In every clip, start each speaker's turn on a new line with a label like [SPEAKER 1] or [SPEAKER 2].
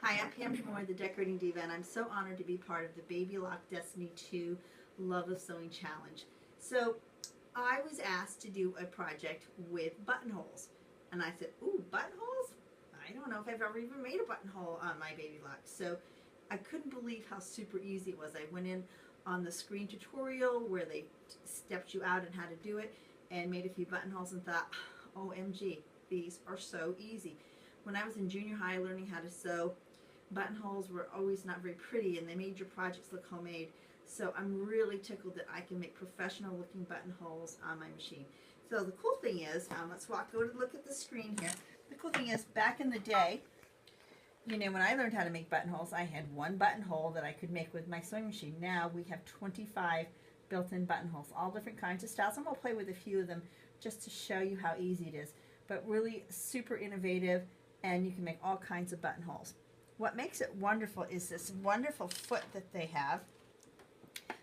[SPEAKER 1] Hi, I'm Pam Damour, the Decorating Diva, and I'm so honored to be part of the Baby Lock Destiny 2 Love of Sewing Challenge. So, I was asked to do a project with buttonholes, and I said, ooh, buttonholes? I don't know if I've ever even made a buttonhole on my Baby Lock. So, I couldn't believe how super easy it was. I went in on the screen tutorial where they stepped you out on how to do it and made a few buttonholes and thought, OMG, these are so easy. When I was in junior high learning how to sew, buttonholes were always not very pretty and they made your projects look homemade. So I'm really tickled that I can make professional looking buttonholes on my machine. So the cool thing is, let's go to look at the screen here. The cool thing is, back in the day, you know, when I learned how to make buttonholes, I had one buttonhole that I could make with my sewing machine. Now we have 25 built-in buttonholes, all different kinds of styles. I'm going to play with a few of them just to show you how easy it is. But really super innovative, and you can make all kinds of buttonholes. What makes it wonderful is this wonderful foot that they have.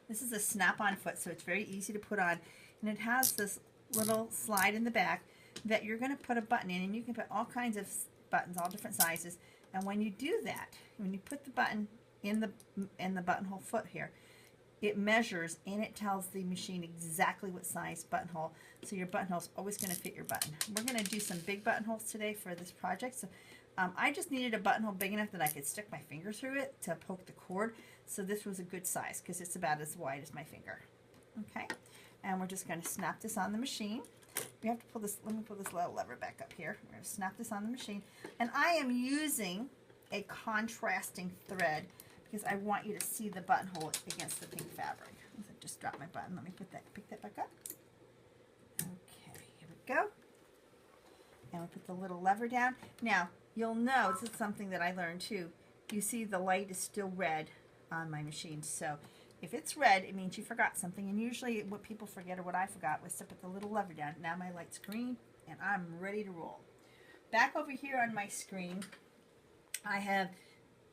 [SPEAKER 1] This is a snap-on foot, so it's very easy to put on. And it has this little slide in the back that you're going to put a button in, and you can put all kinds of buttons, all different sizes. And when you do that, when you put the button in the buttonhole foot here, it measures and it tells the machine exactly what size buttonhole, so your buttonhole is always going to fit your button. We're going to do some big buttonholes today for this project. So I just needed a buttonhole big enough that I could stick my finger through it to poke the cord. So this was a good size because it's about as wide as my finger. Okay, and we're just going to snap this on the machine. We have to pull this. Let me pull this little lever back up here. We're going to snap this on the machine, and I am using a contrasting thread because I want you to see the buttonhole against the pink fabric. I just dropped my button. Let me pick that back up. Okay, here we go. And we put the little lever down. Now, you'll know, this is something that I learned too. You see the light is still red on my machine. So if it's red, it means you forgot something. And usually what people forget, or what I forgot, was to put the little lever down. Now my light's green and I'm ready to roll. Back over here on my screen, I have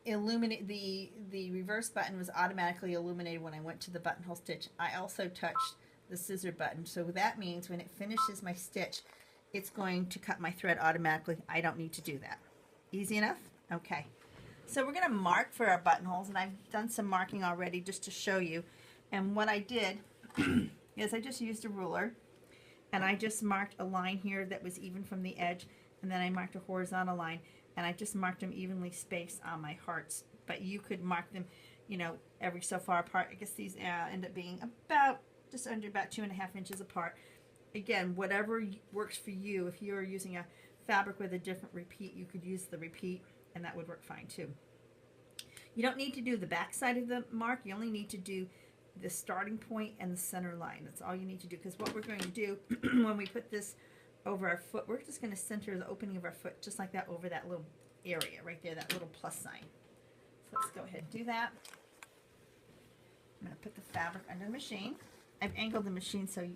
[SPEAKER 1] illuminate the reverse button was automatically illuminated when I went to the buttonhole stitch. I also touched the scissor button, so that means when it finishes my stitch, it's going to cut my thread automatically. I don't need to do that. Easy enough? Okay. So we're going to mark for our buttonholes, and I've done some marking already just to show you. And what I did is I just used a ruler, and I just marked a line here that was even from the edge, and then I marked a horizontal line, and I just marked them evenly spaced on my hearts. But you could mark them, you know, every so far apart. I guess these end up being about, just under about 2.5 inches apart. Again, whatever works for you. If you're using a fabric with a different repeat, you could use the repeat, and that would work fine too. You don't need to do the back side of the mark. You only need to do the starting point and the center line. That's all you need to do, because what we're going to do when we put this over our foot, we're just going to center the opening of our foot just like that over that little area right there, that little plus sign. So let's go ahead and do that. I'm going to put the fabric under the machine. I've angled the machine so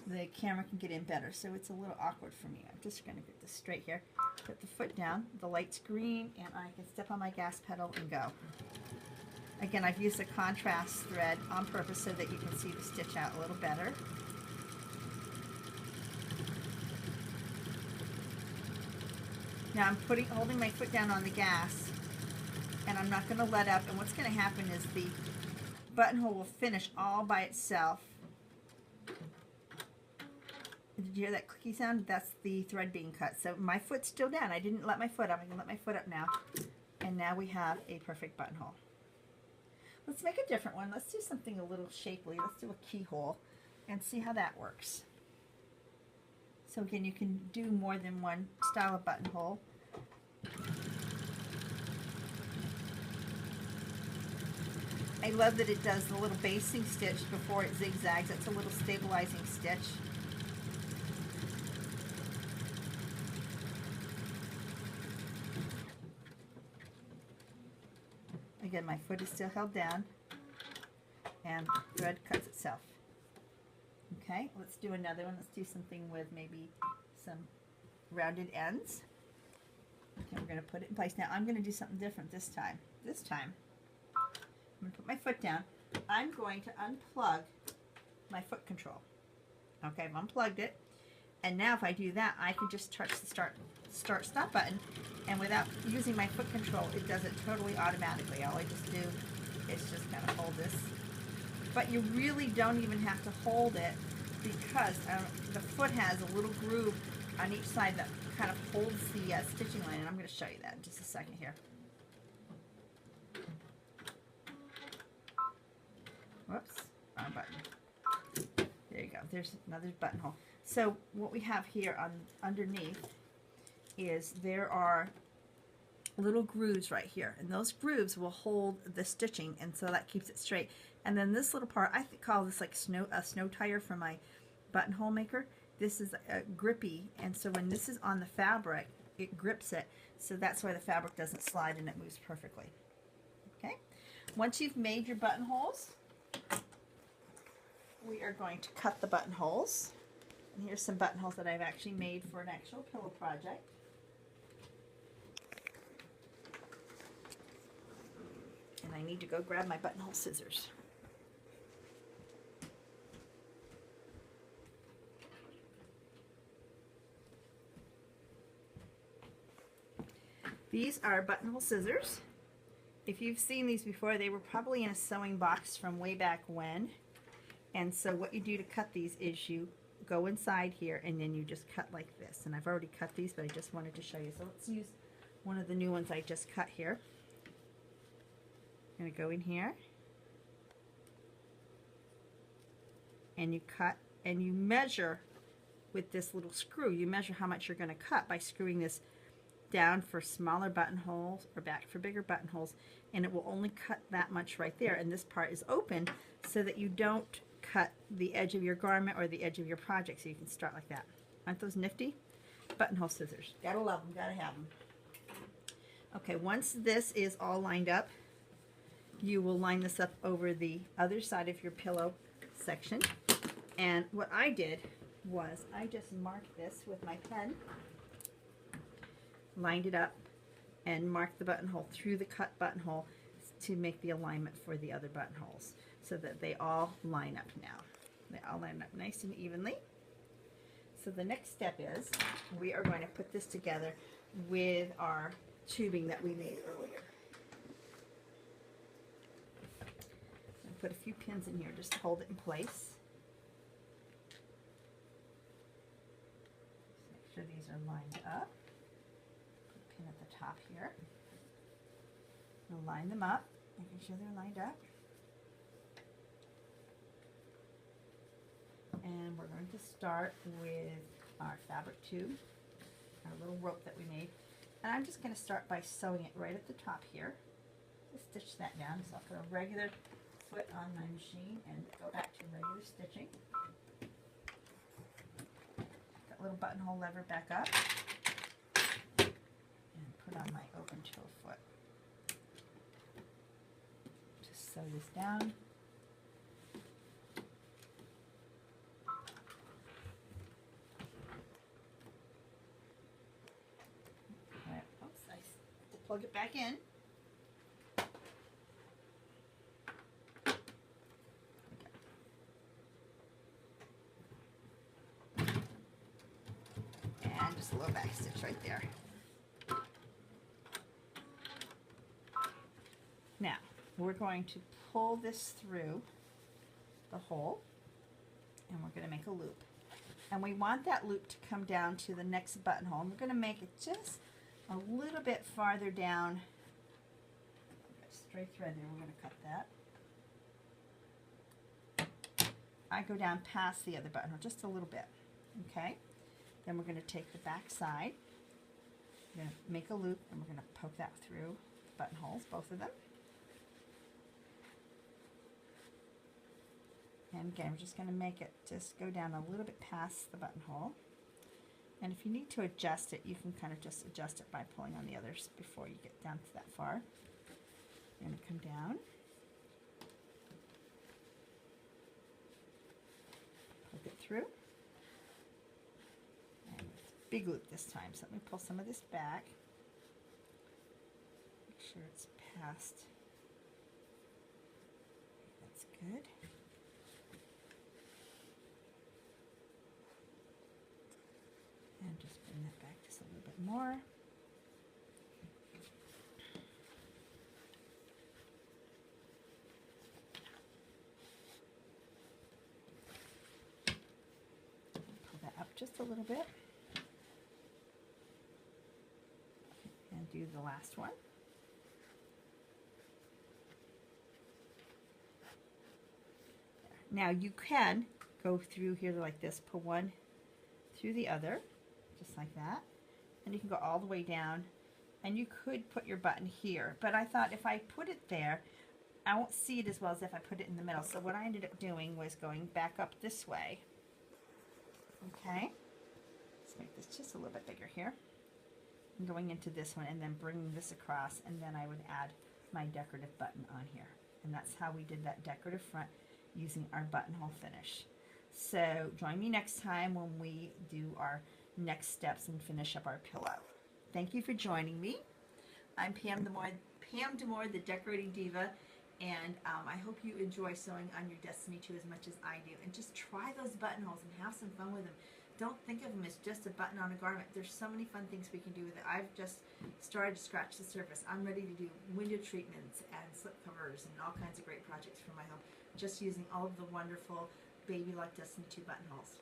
[SPEAKER 1] the camera can get in better, so it's a little awkward for me. I'm just going to get this straight here. Put the foot down. The light's green, and I can step on my gas pedal and go. Again, I've used a contrast thread on purpose so that you can see the stitch out a little better. Now I'm holding my foot down on the gas, and I'm not going to let up. And what's going to happen is the buttonhole will finish all by itself. Did you hear that clicky sound? That's the thread being cut. So my foot's still down. I didn't let my foot up. I can let my foot up now. And now we have a perfect buttonhole. Let's make a different one. Let's do something a little shapely. Let's do a keyhole and see how that works. So again, you can do more than one style of buttonhole. I love that it does the little basting stitch before it zigzags. That's a little stabilizing stitch. Again, my foot is still held down, and the thread cuts itself. Okay, let's do another one. Let's do something with maybe some rounded ends. Okay, we're going to put it in place. Now I'm going to do something different this time. This time, I'm going to put my foot down. I'm going to unplug my foot control. Okay, I've unplugged it, And now if I do that, I can just touch the start stop button, and without using my foot control, it does it totally automatically. All I just do is just kind of hold this. But you really don't even have to hold it, because the foot has a little groove on each side that kind of holds the stitching line, and I'm going to show you that in just a second here. Whoops, wrong button. There you go. There's another buttonhole. So what we have here on underneath is there are little grooves right here, and those grooves will hold the stitching, and so that keeps it straight. And then this little part, I call this like a snow tire for my buttonhole maker. This is grippy, and so when this is on the fabric, it grips it, so that's why the fabric doesn't slide and it moves perfectly. Okay, once you've made your buttonholes, we are going to cut the buttonholes. And here's some buttonholes that I've actually made for an actual pillow project. And I need to go grab my buttonhole scissors. These are buttonhole scissors. If you've seen these before, they were probably in a sewing box from way back when. And so what you do to cut these is you go inside here and then you just cut like this. And I've already cut these, but I just wanted to show you. So let's use one of the new ones I just cut here. I'm going to go in here. And you cut and you measure with this little screw. You measure how much you're going to cut by screwing this down for smaller buttonholes or back for bigger buttonholes, and it will only cut that much right there, and this part is open so that you don't cut the edge of your garment or the edge of your project, so you can start like that. Aren't those nifty? Buttonhole scissors. Gotta love them, gotta have them. Okay, once this is all lined up, you will line this up over the other side of your pillow section, and what I did was I just marked this with my pen, lined it up, and marked the buttonhole through the cut buttonhole to make the alignment for the other buttonholes so that they all line up now. They all line up nice and evenly. So the next step is we are going to put this together with our tubing that we made earlier. I'm going to put a few pins in here just to hold it in place. Make sure these are lined up. Pin at the top here. We'll line them up, making sure they're lined up. And we're going to start with our fabric tube, our little rope that we made. And I'm just going to start by sewing it right at the top here. Just stitch that down. So I'll put a regular foot on my machine and go back to regular stitching. That little buttonhole lever back up. Put on my open toe foot. Just sew this down. Right. Oops, I have to plug it back in. And just a little back stitch right there. Now, we're going to pull this through the hole, and we're going to make a loop. And we want that loop to come down to the next buttonhole. And we're going to make it just a little bit farther down. Straight thread there, we're going to cut that. I go down past the other buttonhole, just a little bit. Okay? Then we're going to take the back side. We're going to make a loop, and we're going to poke that through the buttonholes, both of them. And again, we're just going to make it just go down a little bit past the buttonhole. And if you need to adjust it, you can kind of just adjust it by pulling on the others before you get down to that far. You're going to come down. Poke it through. And it's a big loop this time, so let me pull some of this back. Make sure it's past. That's good.
[SPEAKER 2] little bit more. Pull that up just a little bit. And do the last one. Now you can go through here like this, pull one through the other, just like that. And you can go all the way down, and you could put your button here. But I thought if I put it there, I won't see it as well as if I put it in the middle. So what I ended up doing was going back up this way. Okay, let's make this just a little bit bigger here. And going into this one and then bringing this across, and then I would add my decorative button on here. And that's how we did that decorative front using our buttonhole finish. So join me next time when we do our next steps and finish up our pillow. Thank you for joining me. I'm Pam Damour, the Decorating Diva, and I hope you enjoy sewing on your Destiny 2 as much as I do. And just try those buttonholes and have some fun with them. Don't think of them as just a button on a garment. There's so many fun things we can do with it. I've just started to scratch the surface. I'm ready to do window treatments and slip covers and all kinds of great projects for my home, just using all of the wonderful Baby Lock Destiny 2 buttonholes.